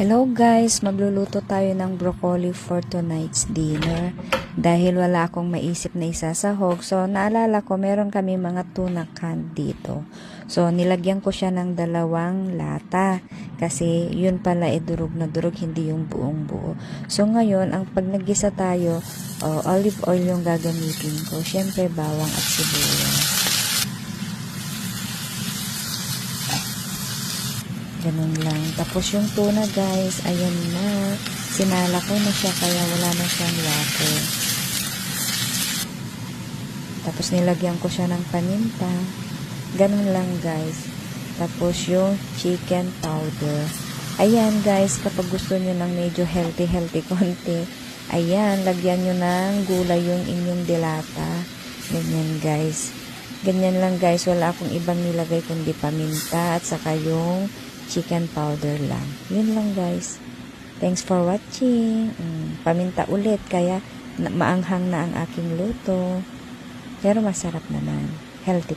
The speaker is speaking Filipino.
Hello guys, magluluto tayo ng broccoli for tonight's dinner. Dahil wala akong maisip na isasahog, so naalala ko meron kami mga tuna can dito. So nilagyan ko siya ng 2 lata kasi yun pala durog na durog, hindi yung buong buo. So ngayon, ang pag naggisa tayo, olive oil yung gagamitin ko. Syempre bawang at sibuyas. Ganun lang. Tapos yung tuna guys, ayan na. Sinala ko na siya kaya wala na siyang water. Tapos nilagyan ko siya ng paminta. Ganun lang guys. Tapos yung chicken powder. Ayan guys, kapag gusto nyo ng medyo healthy konti, ayan, lagyan nyo ng gulay yung inyong dilata. Ganyan guys. Ganyan lang guys, wala akong ibang nilagay kundi paminta at saka yung chicken powder lang. Yun lang guys. Thanks for watching. Paminta ulit kaya maanghang na ang aking luto. Pero masarap naman. Healthy